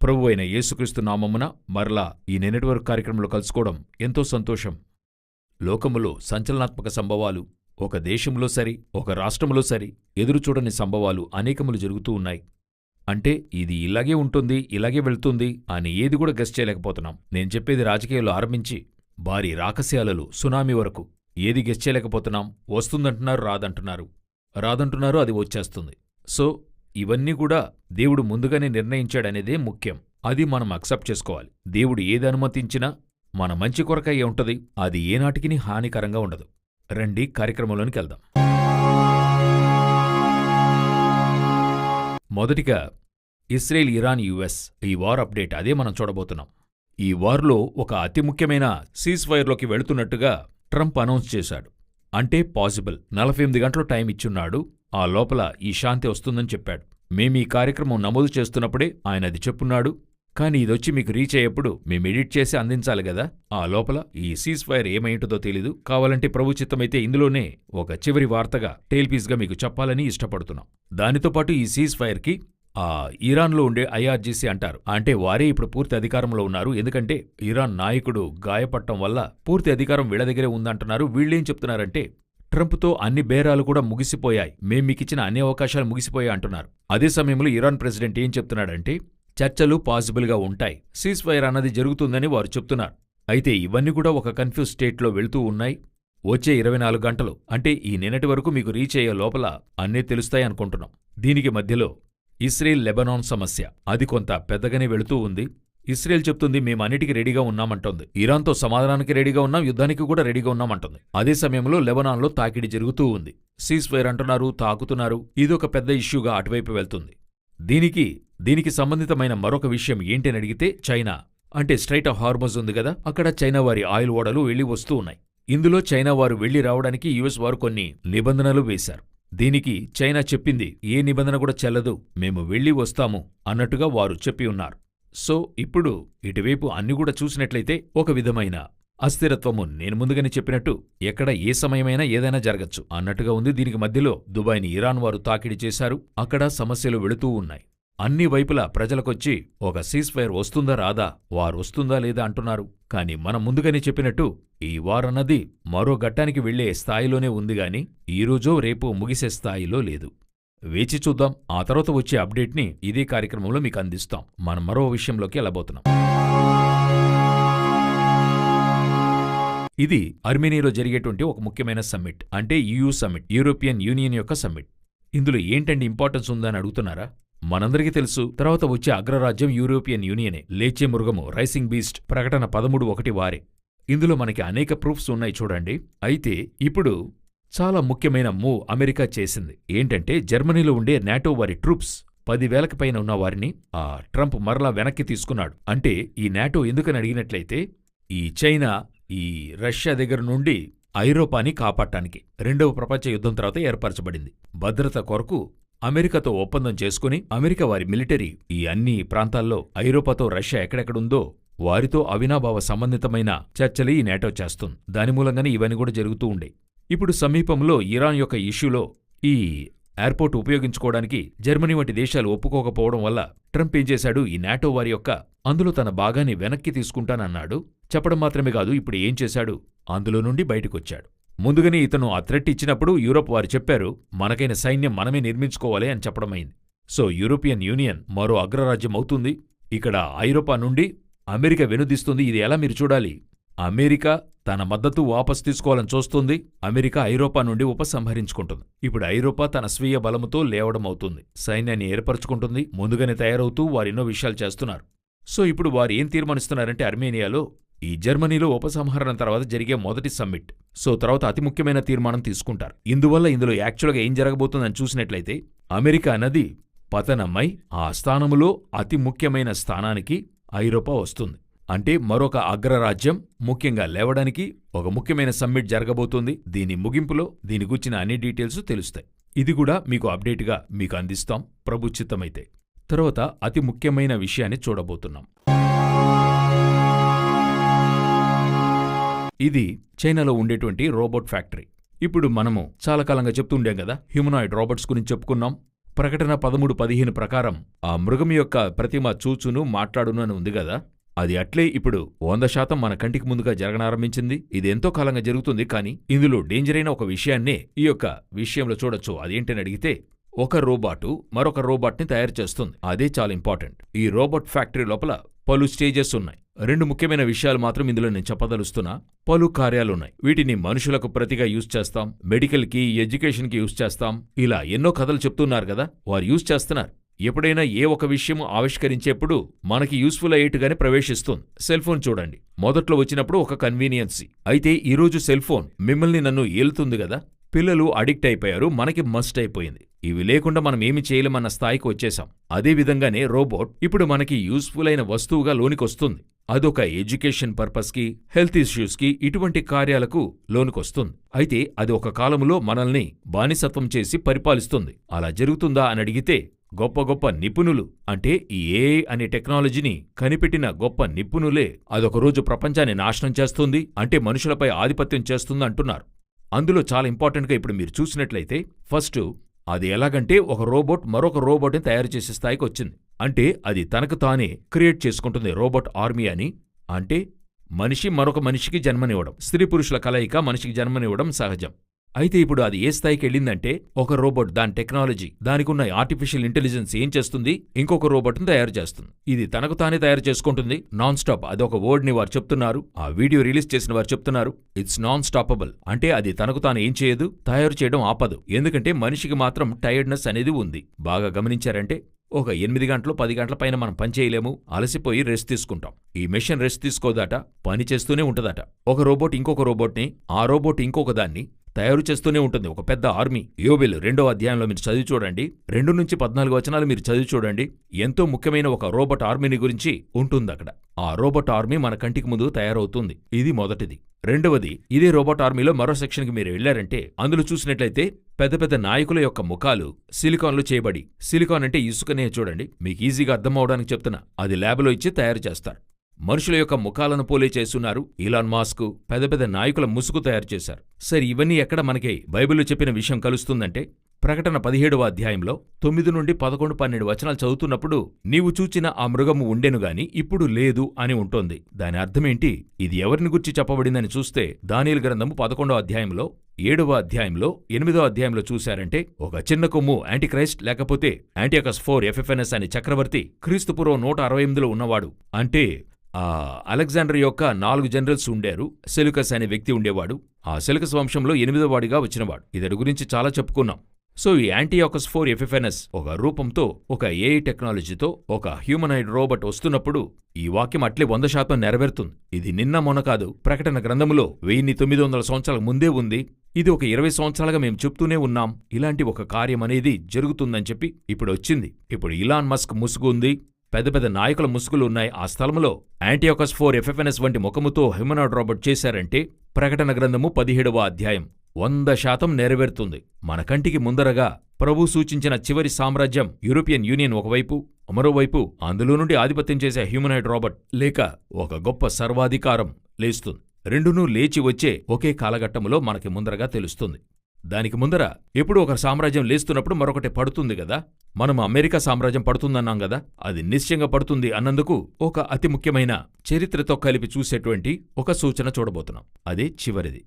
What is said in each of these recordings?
ప్రభువైన యేసుక్రీస్తు నామమున మరలా ఈ నిన్నటి వరకు కార్యక్రమంలో కలుసుకోవడం ఎంతో సంతోషం. లోకములో సంచలనాత్మక సంభవాలు, ఒక దేశంలో సరి, ఒక రాష్ట్రంలో సరి, ఎదురుచూడని సంభవాలు అనేకములు జరుగుతూ ఉన్నాయి. అంటే ఇది ఇలాగే ఉంటుంది, ఇలాగే వెళ్తుంది అని ఏది కూడా గెస్ చేయలేకపోతున్నాం. నేను చెప్పేది రాజకీయాలు ఆరంభించి భారీ రాకస్యాలలు, సునామీ వరకు ఏది గెస్ చేయలేకపోతున్నాం. వస్తుందంటున్నారు, రాదంటున్నారు, అది వచ్చేస్తుంది. సో ఇవన్నీ కూడా దేవుడు ముందుగానే నిర్ణయించాడనేదే ముఖ్యం. అది మనం అక్సెప్ట్ చేసుకోవాలి. దేవుడు ఏది అనుమతించినా మన మంచి కొరకయ్యే ఉంటది. అది ఏనాటికి హానికరంగా ఉండదు. రండి కార్యక్రమంలోనికి వెళ్దాం. మొదటిగా ఇస్రాయేల్, ఇరాన్, యుఎస్ ఈ వార్ అప్డేట్, అదే మనం చూడబోతున్నాం. ఈ వార్లో ఒక అతి ముఖ్యమైన సీజ్ ఫైర్లోకి వెళుతున్నట్టుగా ట్రంప్ అనౌన్స్ చేశాడు. అంటే పాసిబుల్ 48 గంటలు టైం ఇచ్చున్నాడు. ఆ లోపల ఈ శాంతి వస్తుందని చెప్పాడు. మేమీ కార్యక్రమం నమోదు చేస్తున్నప్పుడే ఆయన అది చెప్పున్నాడు. కానీ ఇదొచ్చి మీకు రీచ్ అయ్యేప్పుడు మేము ఎడిట్ చేసి అందించాలి గదా. ఆ లోపల ఈ సీజ్ ఫైర్ ఏమైంటుందో తెలీదు. కావాలంటే ప్రభు చిత్తమైతే ఇందులోనే ఒక చివరి వార్తగా టేల్పీస్గా మీకు చెప్పాలని ఇష్టపడుతున్నాం. దానితో పాటు ఈ సీజ్ ఫైర్కి ఇరాన్లో ఉండే ఐఆర్జీసీ అంటారు. అంటే వారే ఇప్పుడు పూర్తి అధికారంలో ఉన్నారు. ఎందుకంటే ఇరాన్ నాయకుడు గాయపడటం వల్ల పూర్తి అధికారం వీళ్ళ దగ్గరే ఉందంటున్నారు. వీళ్ళేం చెప్తున్నారంటే ట్రంప్తో అన్ని బేరాలు కూడా ముగిసిపోయాయి, మేం మీకిచ్చిన అన్ని అవకాశాలు ముగిసిపోయాయి అంటున్నారు. అదే సమయంలో ఇరాన్ ప్రెసిడెంట్ ఏం చెప్తున్నాడంటే చర్చలు పాసిబుల్గా ఉంటాయి, సీజ్ ఫైర్ అన్నది జరుగుతుందని వారు చెప్తున్నారు. అయితే ఇవన్నీ కూడా ఒక కన్ఫ్యూజ్ స్టేట్లో వెళుతూ ఉన్నాయి. వచ్చే 24 గంటలు అంటే ఈ నిన్నటి వరకు మీకు రీచ్ అయ్యే లోపల అన్నీ తెలుస్తాయి అనుకుంటున్నాం. దీనికి మధ్యలో ఇస్రాయేల్ లెబనాన్ సమస్య, అది కొంత పెద్దగానే వెళుతూ ఉంది. ఇస్రాయేల్ చెప్తుంది మేమన్నిటికీ రెడీగా ఉన్నామంటోంది. ఇరాన్తో సమాధానానికి రెడీగా ఉన్నాం, యుద్ధానికి కూడా రెడీగా ఉన్నామంటుంది. అదే సమయంలో లెబనాన్లో తాకిడి జరుగుతూ ఉంది. సీజ్ ఫైర్ అంటున్నారు, తాకుతున్నారు. ఇదొక పెద్ద ఇష్యూగా అటువైపు వెళ్తుంది. దీనికి సంబంధితమైన మరొక విషయం ఏంటని అడిగితే చైనా, అంటే స్ట్రైట్ ఆఫ్ హార్మజ్ ఉంది కదా, అక్కడ చైనా వారి ఆయిల్ ఓడలు వెళ్లి వస్తూ ఉన్నాయి. ఇందులో చైనా వారు వెళ్లి రావడానికి యుఎస్ వారు కొన్ని నిబంధనలు వేశారు. దీనికి చైనా చెప్పింది ఏ నిబంధన కూడా చెల్లదు, మేము వెళ్లి వస్తాము అన్నట్టుగా వారు చెప్పి ఉన్నారు. సో ఇప్పుడు ఇటువైపు అన్ని కూడా చూసినట్లయితే ఒక విధమైన అస్థిరత్వము, నేను ముందుగానే చెప్పినట్టు ఎక్కడ ఏ సమయమైనా ఏదైనా జరగచ్చు అన్నట్టుగా ఉంది. దీనికి మధ్యలో దుబాయ్ని ఇరాన్ వారు తాకిడి చేశారు. అక్కడ సమస్యలు వెళుతూ ఉన్నాయి. అన్ని వైపులా ప్రజలకొచ్చి ఒక సీజ్ ఫైర్ వస్తుందా రాదా, వార్ వస్తుందా లేదా అంటున్నారు. కానీ మనం ముందుగానే చెప్పినట్టు ఈ వార్ అన్నది మరో ఘట్టానికి వెళ్లే స్థాయిలోనే ఉందిగాని ఈరోజో రేపు ముగిసే స్థాయిలో లేదు. వేచి చూద్దాం. ఆ తర్వాత వచ్చే అప్డేట్ని ఇదే కార్యక్రమంలో మీకు అందిస్తాం. మనం మరో విషయంలోకి వెళ్ళబోతున్నాం. ఇది అర్మేనియాలో జరిగేటువంటి ఒక ముఖ్యమైన సమ్మిట్, అంటే EU సమ్మిట్, యూరోపియన్ యూనియన్ యొక్క సమ్మిట్. ఇందులో ఏంటండి ఇంపార్టెన్స్ ఉందని అడుగుతున్నారా? మనందరికీ తెలుసు, తర్వాత వచ్చే అగ్రరాజ్యం యూరోపియన్ యూనియనే. లేచే మృగము, రైసింగ్ బీస్ట్ ప్రకటన 13:1 వారే. ఇందులో మనకి అనేక ప్రూఫ్స్ ఉన్నాయి చూడండి. అయితే ఇప్పుడు చాలా ముఖ్యమైన మూవ్ అమెరికా చేసింది. ఏంటంటే జర్మనీలో ఉండే నాటో వారి ట్రూప్స్ 10,000కి పైన ఉన్న వారిని ట్రంప్ మరలా వెనక్కి తీసుకున్నాడు. అంటే ఈ నాటో ఎందుకని అడిగినట్లయితే ఈ చైనా, ఈ రష్యా దగ్గర నుండి ఐరోపాని కాపాడటానికి రెండవ ప్రపంచ యుద్ధం తర్వాత ఏర్పరచబడింది. భద్రత కొరకు అమెరికాతో ఒప్పందం చేసుకుని అమెరికా వారి మిలిటరీ ఈ అన్ని ప్రాంతాల్లో ఐరోపాతో రష్యా ఎక్కడెక్కడుందో వారితో అవినాభావ సంబంధితమైన చర్చలు ఈ నాటో చేస్తుంది. దాని మూలంగానే ఇవన్నీ కూడా జరుగుతూ ఉండే. ఇప్పుడు సమీపంలో ఇరాన్ యొక్క ఇష్యూలో ఈ ఎయిర్పోర్ట్ ఉపయోగించుకోవడానికి జర్మనీ వంటి దేశాలు ఒప్పుకోకపోవడం వల్ల ట్రంప్ ఏం చేశాడు, ఈ నాటో వారి యొక్క అందులో తన భాగాన్ని వెనక్కి తీసుకుంటానన్నాడు. చెప్పడం మాత్రమే కాదు, ఇప్పుడు ఏం చేశాడు, అందులో నుండి బయటకొచ్చాడు. ముందుగానే ఇతను ఆ థ్రెట్ ఇచ్చినప్పుడు యూరోప్ వారు చెప్పారు మనకైన సైన్యం మనమే నిర్మించుకోవాలి అని చెప్పడమైంది. సో యూరోపియన్ యూనియన్ మరో అగ్రరాజ్యం అవుతుంది. ఇక్కడ ఐరోపా నుండి అమెరికా వెనుదిస్తుంది. ఇది ఎలా మీరు చూడాలి, అమెరికా తన మద్దతు వాపసు తీసుకోవాలని చూస్తుంది, అమెరికా ఐరోపా నుండి ఉపసంహరించుకుంటుంది. ఇప్పుడు ఐరోపా తన స్వీయ బలముతో లేవడమవుతుంది, సైన్యాన్ని ఏర్పరచుకుంటుంది. ముందుగానే తయారవుతూ వారెన్నో విషయాలు చేస్తున్నారు. సో ఇప్పుడు వారు ఏం తీర్మానిస్తున్నారంటే అర్మేనియాలో ఈ జర్మనీలో ఉపసంహరణ తర్వాత జరిగే మొదటి సమ్మిట్. సో తర్వాత అతి ముఖ్యమైన తీర్మానం తీసుకుంటారు. ఇందులో యాక్చువల్గా ఏం జరగబోతుందని చూసినట్లయితే అమెరికా అన్నది పతనమై ఆ స్థానములో అతి ముఖ్యమైన స్థానానికి ఐరోపా వస్తుంది. అంటే మరొక అగ్రరాజ్యం ముఖ్యంగా లేవడానికి ఒక ముఖ్యమైన సమ్మిట్ జరగబోతోంది. దీని ముగింపులో దీని గురించిన అన్ని డీటెయిల్స్ తెలుస్తాయి. ఇది కూడా మీకు అప్డేట్గా మీకు అందిస్తాం ప్రభు చిత్తమైతే. తర్వాత అతి ముఖ్యమైన విషయాన్ని చూడబోతున్నాం. ఇది చైనాలో ఉండేటువంటి రోబోట్ ఫ్యాక్టరీ. ఇప్పుడు మనము చాలా కాలంగా చెప్తుండేం కదా, హ్యూమనాయిడ్ రోబోట్స్ గురించి చెప్పుకున్నాం. ప్రకటన 13:15 ప్రకారం ఆ మృగం యొక్క ప్రతిమ చూచును మాట్లాడును అని ఉంది గదా, అది అట్లే ఇప్పుడు 100% మన కంటికి ముందుగా జరగనారంభించింది. ఇది ఎంతో కాలంగా జరుగుతుంది. కానీ ఇందులో డేంజర్ అయిన ఒక విషయాన్నే ఈ యొక్క విషయంలో చూడొచ్చు. అదేంటని అడిగితే, ఒక రోబాటు మరొక రోబాట్ని తయారు చేస్తుంది. అదే చాలా ఇంపార్టెంట్. ఈ రోబోట్ ఫ్యాక్టరీ లోపల పలు స్టేజెస్ ఉన్నాయి. 2 ముఖ్యమైన విషయాలు మాత్రం ఇందులో నేను చెప్పదలుస్తున్నా. పలు కార్యాలున్నాయి. వీటిని మనుషులకు ప్రతిగా యూజ్ చేస్తాం, మెడికల్కి, ఎడ్యుకేషన్కి యూజ్ చేస్తాం. ఇలా ఎన్నో కథలు చెప్తున్నారు కదా, వారు యూజ్ చేస్తున్నారు. ఎప్పుడైనా ఏ ఒక విషయం ఆవిష్కరించేప్పుడు మనకి యూస్ఫుల్ అయ్యేట్టుగానే ప్రవేశిస్తుంది. సెల్ ఫోన్ చూడండి, మొదట్లో వచ్చినప్పుడు ఒక కన్వీనియన్సీ. అయితే ఈరోజు సెల్ ఫోన్ మిమ్మల్ని నన్ను ఏలుతుంది గదా. పిల్లలు అడిక్ట్ అయిపోయారు, మనకి మస్ట్ అయిపోయింది. ఇవి లేకుండా మనం ఏమి చేయలేమన్న స్థాయికి వచ్చేశాం. అదేవిధంగానే రోబోట్ ఇప్పుడు మనకి యూస్ఫుల్ అయిన వస్తువుగా లోనికొస్తుంది. అదొక ఎడ్యుకేషన్ పర్పస్కి, హెల్త్ ఇష్యూస్కి, ఇటువంటి కార్యాలకు లోనికొస్తుంది. అయితే అది ఒక కాలంలో మనల్ని బానిసత్వం చేసి పరిపాలిస్తుంది. అలా జరుగుతుందా అని అడిగితే, గొప్ప గొప్ప నిపుణులు, అంటే ఈ ఏఐ అనే టెక్నాలజీని కనిపెట్టిన గొప్ప నిపుణులే అదొక రోజు ప్రపంచాన్ని నాశనం చేస్తుంది, అంటే మనుషులపై ఆధిపత్యం చేస్తుంది అంటున్నారు. అందులో చాలా ఇంపార్టెంట్గా ఇప్పుడు మీరు చూసినట్లయితే, ఫస్ట్ అది ఎలాగంటే ఒక రోబోట్ మరొక రోబోట్ని తయారు చేసే స్థాయికి వచ్చింది. అంటే అది తనకు తానే క్రియేట్ చేసుకుంటుంది రోబోట్ ఆర్మీ అని. అంటే మనిషి మరొక మనిషికి జన్మనివ్వడం, స్త్రీ పురుషుల కలయిక మనిషికి జన్మనివ్వడం సహజం. అయితే ఇప్పుడు అది ఏ స్థాయికి వెళ్ళిందంటే, ఒక రోబోట్ దాని టెక్నాలజీ, దానికున్న ఆర్టిఫిషియల్ ఇంటెలిజెన్స్ ఏం చేస్తుంది, ఇంకొక రోబోట్ని తయారు చేస్తుంది. ఇది తనకు తానే తయారు చేసుకుంటుంది నాన్ స్టాప్. అదొక వర్డ్ని వారు చెప్తున్నారు, ఆ వీడియో రిలీజ్ చేసిన వారు చెప్తున్నారు, ఇట్స్ నాన్ స్టాపబుల్. అంటే అది తనకు తాను ఏం చేయదు, తయారు చేయడం ఆపదు. ఎందుకంటే మనిషికి మాత్రం టైర్డ్నెస్ అనేది ఉంది. బాగా గమనించారంటే, ఒక 8 గంటలు 10 గంటల పైన మనం పనిచేయలేము, అలసిపోయి రెస్ట్ తీసుకుంటాం. ఈ మెషిన్ రెస్ట్ తీసుకోదట, పని చేస్తూనే ఉంటదట. ఒక రోబోట్ ఇంకొక రోబోట్ని, ఆ రోబోట్ ఇంకొక దాన్ని తయారు చేస్తూనే ఉంటుంది. ఒక పెద్ద ఆర్మీ. యోబెల్ 2వ అధ్యాయంలో మీరు చదివి చూడండి, 2 నుంచి 14 వచనాలు మీరు చదివి చూడండి. ఎంతో ముఖ్యమైన ఒక రోబోట్ ఆర్మీని గురించి ఉంటుందక్కడ. ఆ రోబోట్ ఆర్మీ మన కంటికి ముందు తయారవుతుంది. ఇది మొదటిది. రెండవది, ఇదే రోబోట్ ఆర్మీలో మరో సెక్షన్కి మీరు వెళ్లారంటే, అందులో చూసినట్లయితే పెద్ద పెద్ద నాయకుల యొక్క ముఖాలు సిలికాన్లో చేయబడి, సిలికాన్ అంటే ఇసుకనే చూడండి, మీకు ఈజీగా అర్థమవడానికి చెప్తున్నా, అది ల్యాబ్లో ఇచ్చి తయారు చేస్తారు. మనుషుల యొక్క ముఖాలను పోలే చేస్తున్నారు. ఇలాన్ మాస్క్ పెద్ద పెద్ద నాయకుల ముసుగు తయారు చేశారు. సరే, ఇవన్నీ ఎక్కడ మనకి బైబిల్లో చెప్పిన విషయం కలుస్తుందంటే, ప్రకటన 17వ అధ్యాయంలో 9 నుండి 11, 12 వచనాలు చదువుతున్నప్పుడు, నీవు చూచిన ఆ మృగము ఉండెనుగాని ఇప్పుడు లేదు అని ఉంటోంది. దాని అర్థమేంటి, ఇది ఎవరిని గురించి చెప్పబడిందని చూస్తే, దానియేలు గ్రంథము 11వ అధ్యాయంలో, 7వ అధ్యాయంలో, 8వ అధ్యాయంలో చూశారంటే, ఒక చిన్న కొమ్ము యాంటీక్రైస్ట్ లేకపోతే యాంటియోకస్ IV ఎఫెఫెనస్ అనే చక్రవర్తి క్రీస్తుపూర్వం 168లో ఉన్నవాడు. అంటే అలెగ్జాండర్ యొక్క 4 జనరల్స్ ఉండారు. సెల్యూకస్ అనే వ్యక్తి ఉండేవాడు. ఆ సెల్యూకస్ వంశంలో 8వ వాడిగా వచ్చినవాడు. ఇతడి గురించి చాలా చెప్పుకున్నాం. సో ఈ యాంటియోకస్ IV ఎఫెఫెనస్ ఒక రూపంతో, ఒక ఏఐ టెక్నాలజీతో ఒక హ్యూమనాయిడ్ రోబోట్ వస్తున్నప్పుడు ఈ వాక్యం అట్లే 100% నెరవేరుతుంది. ఇది నిన్న మొన్న కాదు, ప్రకటన గ్రంథములో 1900 సంవత్సరాల ముందే ఉంది. ఇది ఒక 20 సంవత్సరాలుగా మేము చెప్తూనే ఉన్నాం, ఇలాంటి ఒక కార్యం అనేది జరుగుతుందని చెప్పి. ఇప్పుడు వచ్చింది. ఇప్పుడు ఇలాన్ మస్క్ ముసుగు ఉంది, పెద్ద పెద్ద నాయకుల ముసుగులు ఉన్నాయి. ఆ స్థలంలో యాంటియోకస్ IV ఎఫెఫెనస్ వంటి ముఖముతో హ్యూమనాయిడ్ రోబోట్ చేశారంటే, ప్రకటన గ్రంథము 17వ అధ్యాయం 100% నెరవేరుతుంది. మన కంటికి ముందరగా ప్రభు సూచించిన చివరి సామ్రాజ్యం యూరోపియన్ యూనియన్ ఒకవైపు, మరోవైపు అందులో నుండి ఆధిపత్యం చేసే హ్యూమనాయిడ్ రోబోట్ లేక ఒక గొప్ప సర్వాధికారం లేస్తుంది. రెండునూ లేచి వచ్చే ఒకే కాలఘట్టములో మనకి ముందరగా తెలుస్తుంది. దానికి ముందర ఎప్పుడు ఒక సామ్రాజ్యం లేస్తున్నప్పుడు మరొకటి పడుతుంది గదా. మనం అమెరికా సామ్రాజ్యం పడుతుందన్నాం గదా, అది నిశ్చయంగా పడుతుంది అన్నందుకు ఒక అతి ముఖ్యమైన చరిత్రతో కలిపి చూసేటువంటి ఒక సూచన చూడబోతున్నాం. అదే చివరిది.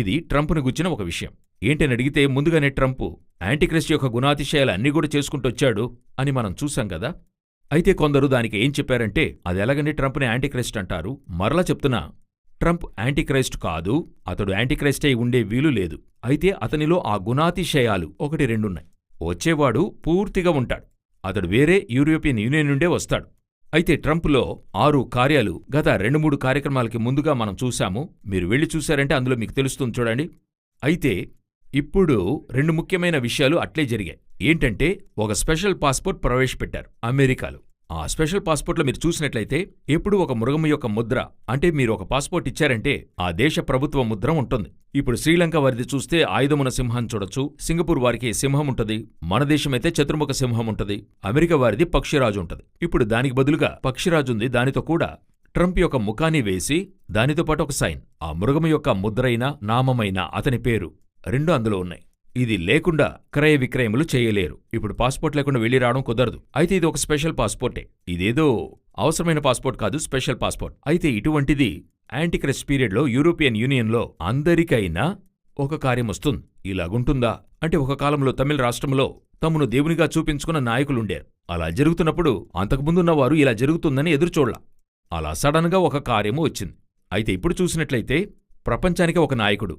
ఇది ట్రంప్ను గుచ్చిన ఒక విషయం. ఏంటని అడిగితే, ముందుగానే ట్రంప్ యాంటీక్రైస్ట్ యొక్క గుణాతిశయాలు అన్నీ కూడా చేసుకుంటొచ్చాడు అని మనం చూసాం కదా. అయితే కొందరు దానికి ఏం చెప్పారంటే, అది ఎలాగంటే ట్రంప్ని యాంటీక్రైస్ట్ అంటారు. మరలా చెప్తున్నా, ట్రంప్ యాంటీక్రైస్ట్ కాదు, అతడు యాంటీక్రైస్ట్ అయి ఉండే వీలు లేదు. అయితే అతనిలో ఆ గుణాతిశయాలు 1-2 ఉన్నాయి. వచ్చేవాడు పూర్తిగా ఉంటాడు. అతడు వేరే యూరోపియన్ యూనియన్ నుండే వస్తాడు. అయితే ట్రంప్లో 6 కార్యాలు గత 2-3 కార్యక్రమాలకి ముందుగా మనం చూశాము. మీరు వెళ్ళి చూశారంటే అందులో మీకు తెలుస్తుంది చూడండి. అయితే ఇప్పుడు 2 ముఖ్యమైన విషయాలు అట్లే జరిగాయి. ఏంటంటే, ఒక స్పెషల్ పాస్పోర్ట్ ప్రవేశపెట్టారు అమెరికాలో. ఆ స్పెషల్ పాస్పోర్ట్లో మీరు చూసినట్లయితే, ఎప్పుడు ఒక మృగము యొక్క ముద్ర, అంటే మీరు ఒక పాస్పోర్ట్ ఇచ్చారంటే ఆ దేశ ప్రభుత్వ ముద్ర ఉంటుంది. ఇప్పుడు శ్రీలంక వారిది చూస్తే ఆయుధమున సింహం చూడొచ్చు, సింగపూర్ వారికి సింహం ఉంటది, మన దేశమైతే చతుర్ముఖ సింహం ఉంటది, అమెరికా వారిది పక్షిరాజు ఉంటది. ఇప్పుడు దానికి బదులుగా పక్షిరాజుంది, దానితో కూడా ట్రంప్ యొక్క ముఖాన్ని వేసి దానితో పాటు ఒక సైన్, ఆ మృగము యొక్క ముద్రైన నామమైన అతని పేరు రెండు అందులో ఉన్నాయి. ఇది లేకుండా క్రయ విక్రయములు చేయలేరు. ఇప్పుడు పాస్పోర్ట్ లేకుండా వెళ్ళి రావడం కుదరదు. అయితే ఇది ఒక స్పెషల్ పాస్పోర్టే. ఇదేదో అవసరమైన పాస్పోర్ట్ కాదు, స్పెషల్ పాస్పోర్ట్. అయితే ఇటువంటిది యాంటీక్రైస్ట్ పీరియడ్లో యూరోపియన్ యూనియన్లో అందరికైనా ఒక కార్యం వస్తుంది. ఇలాగుంటుందా అంటే, ఒక కాలంలో తమిళ రాష్ట్రంలో తమను దేవునిగా చూపించుకున్న నాయకులుండారు. అలా జరుగుతున్నప్పుడు అంతకుముందున్న వారు ఇలా జరుగుతుందని ఎదురుచూడలా. అలా సడన్గా ఒక కార్యము వచ్చింది. అయితే ఇప్పుడు చూసినట్లయితే ప్రపంచానికి ఒక నాయకుడు,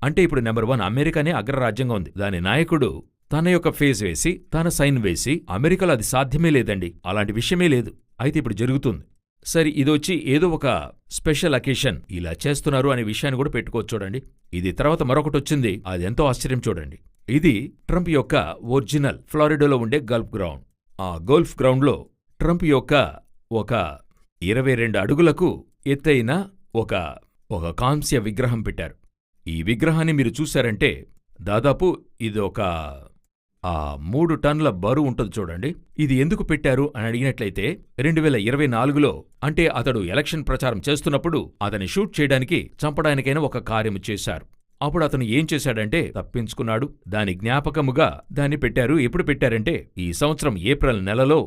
అంటే ఇప్పుడు నెంబర్ 1 అమెరికానే అగ్రరాజ్యంగా ఉంది. దాని నాయకుడు తన యొక్క ఫేస్ వేసి, తన సైన్ వేసి, అమెరికాలో అది సాధ్యమే లేదండి, అలాంటి విషయమే లేదు, అయితే ఇప్పుడు జరుగుతుంది. సరే, ఇదొచ్చి ఏదో ఒక స్పెషల్ అకేషన్ ఇలా చేస్తున్నారు అనే విషయాన్ని కూడా పెట్టుకోవచ్చు చూడండి. ఇది తర్వాత మరొకటొచ్చింది, అది ఎంతో ఆశ్చర్యం చూడండి. ఇది ట్రంప్ యొక్క ఒరిజినల్ ఫ్లారిడాలో ఉండే గల్ఫ్ గ్రౌండ్. ఆ గోల్ఫ్ గ్రౌండ్లో ట్రంప్ యొక్క ఒక 22 అడుగులకు ఎత్తైన ఒక కాంస్య విగ్రహం పెట్టారు. ఈ విగ్రహాన్ని మీరు చూశారంటే దాదాపు ఇది ఒక 3 టన్నుల బరువు ఉంటుంది చూడండి. ఇది ఎందుకు పెట్టారు అని అడిగినట్లయితే 2024లో అంటే అతడు ఎలక్షన్ ప్రచారం చేస్తున్నప్పుడు అతని షూట్ చేయడానికి, చంపడానికైనా ఒక కార్యము చేశారు. అప్పుడు అతను ఏం చేశాడంటే తప్పించుకున్నాడు. దాని జ్ఞాపకముగా దాన్ని పెట్టారు. ఎప్పుడు పెట్టారంటే ఈ సంవత్సరం ఏప్రిల్ నెలలో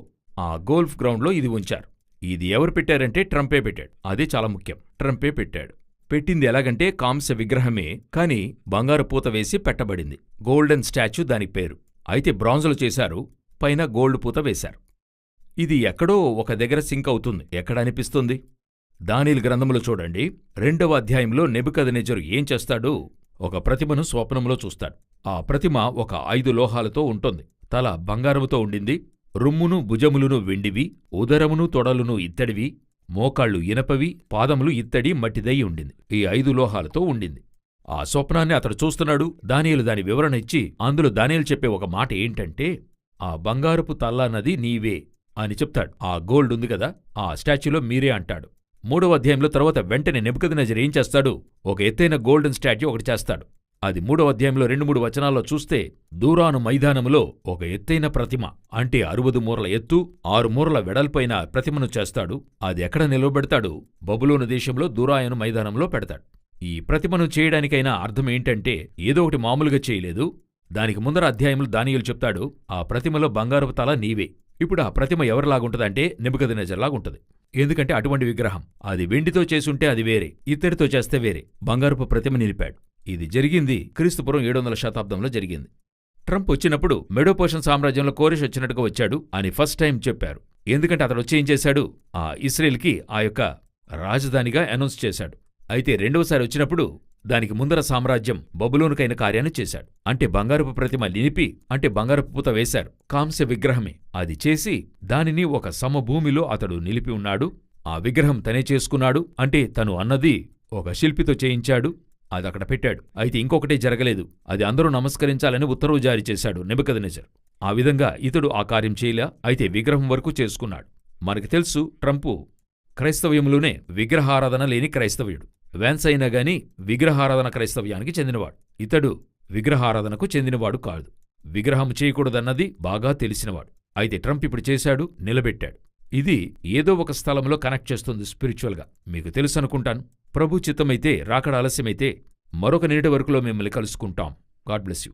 ఆ గోల్ఫ్ గ్రౌండ్లో ఇది ఉంచారు. ఇది ఎవరు పెట్టారంటే ట్రంపే పెట్టాడు. అదే చాలా ముఖ్యం, ట్రంపే పెట్టాడు. పెట్టింది ఎలాగంటే కాంస్య విగ్రహమే, కాని బంగారు పూత వేసి పెట్టబడింది. గోల్డెన్ స్టాచ్యూ దానికి పేరు. అయితే బ్రాంజులు చేశారు, పైన గోల్డ్ పూత వేశారు. ఇది ఎక్కడో ఒక దగ్గర సింక్ అవుతుంది. ఎక్కడ అనిపిస్తుంది? దానియేలు గ్రంథములో చూడండి, 2వ అధ్యాయంలో నెబుకద్నెజరు ఏం చేస్తాడు? ఒక ప్రతిమను స్వప్నంలో చూస్తాడు. ఆ ప్రతిమ ఒక 5 లోహాలతో ఉంటుంది. తల బంగారముతో ఉండింది, రుమ్మును భుజములును వెండివి, ఉదరమును తొడలును ఇత్తడివి, మోకాళ్ళు ఇనపవి, పాదములు ఇత్తడి మట్టిదై ఉండింది. ఈ 5 లోహాలతో ఉండింది. ఆ స్వప్నాన్ని అతడు చూస్తున్నాడు. దానియేలు దాని వివరణ ఇచ్చి, అందులో దానియేలు చెప్పే ఒక మాట ఏంటంటే, ఆ బంగారపు తల్లన్నది నీవే అని చెప్తాడు. ఆ గోల్డ్ ఉంది కదా, ఆ స్టాచ్యూలో మీరే అంటాడు. 3వ అధ్యాయంలో తర్వాత వెంటనే నెబుకద్నెజరు ఏం చేస్తాడు? ఒక ఎత్తైన గోల్డెన్ స్టాచ్యూ ఒకటి చేస్తాడు. అది 3వ అధ్యాయంలో 2-3 వచనాల్లో చూస్తే, దూరాను మైదానములో ఒక ఎత్తైన ప్రతిమ, అంటే 60 మూరల ఎత్తు, 6 మూరల వెడల్పైన ప్రతిమను చేస్తాడు. అది ఎక్కడ నిలవబెడతాడు? బబులోను దేశంలో దూరాయను మైదానంలో పెడతాడు. ఈ ప్రతిమను చేయడానికైనా అర్థమేంటంటే ఏదో ఒకటి మామూలుగా చేయలేదు. దానికి ముందర అధ్యాయంలో దానియేలు చెప్తాడు, ఆ ప్రతిమలో బంగారపు తల నీవే. ఇప్పుడు ఆ ప్రతిమ ఎవరిలాగుంటదంటే నెబుకద్నెజరులాగుంటది. ఎందుకంటే అటువంటి విగ్రహం. అది వెండితో చేసుంటే అది వేరే, ఇత్తడితో చేస్తే వేరే. బంగారపు ప్రతిమ నిలిపాడు. ఇది జరిగింది క్రీస్తుపూర్వం 700వ శతాబ్దంలో జరిగింది. ట్రంప్ వచ్చినప్పుడు మెడోపోషన్ సామ్రాజ్యంలో కోరెష్ వచ్చినట్టుగా వచ్చాడు అని ఫస్ట్ టైం చెప్పారు. ఎందుకంటే అతడు వచ్చి ఏం చేశాడు? ఆ ఇస్రాయేల్కి ఆ యొక్క రాజధానిగా అనౌన్స్ చేశాడు. అయితే రెండవసారి వచ్చినప్పుడు దానికి ముందర సామ్రాజ్యం బబులోనుకైన కార్యాన్ని చేశాడు. అంటే బంగారపు ప్రతిమ నిలిపి, అంటే బంగారపు పూత వేశారు. కాంస్య విగ్రహమే అది చేసి దానిని ఒక సమభూమిలో అతడు నిలిపి ఉన్నాడు. ఆ విగ్రహం తనే చేసుకున్నాడు. అంటే తను అన్నది ఒక శిల్పితో చేయించాడు. అది అక్కడ పెట్టాడు. అయితే ఇంకొకటే జరగలేదు. అది అందరూ నమస్కరించాలని ఉత్తర్వు జారీ చేశాడు నెబుకద్నెజరు. ఆ విధంగా ఇతడు ఆ కార్యం చేయలే. అయితే విగ్రహం వరకు చేసుకున్నాడు. మనకి తెలుసు, ట్రంపు క్రైస్తవ్యంలోనే విగ్రహారాధన లేని క్రైస్తవ్యుడు. వ్యాన్స్ అయినా గాని విగ్రహారాధన క్రైస్తవ్యానికి చెందినవాడు. ఇతడు విగ్రహారాధనకు చెందినవాడు కాదు. విగ్రహం చేయకూడదన్నది బాగా తెలిసినవాడు. అయితే ట్రంప్ ఇప్పుడు చేశాడు, నిలబెట్టాడు. ఇది ఏదో ఒక స్థలంలో కనెక్ట్ చేస్తుంది స్పిరిచువల్గా. మీకు తెలుసనుకుంటాను. ప్రభు చిత్తమైతే, రాకడ ఆలస్యమైతే మరొక నిన్నటి వరకులో మిమ్మల్ని కలుసుకుంటాం. God bless you.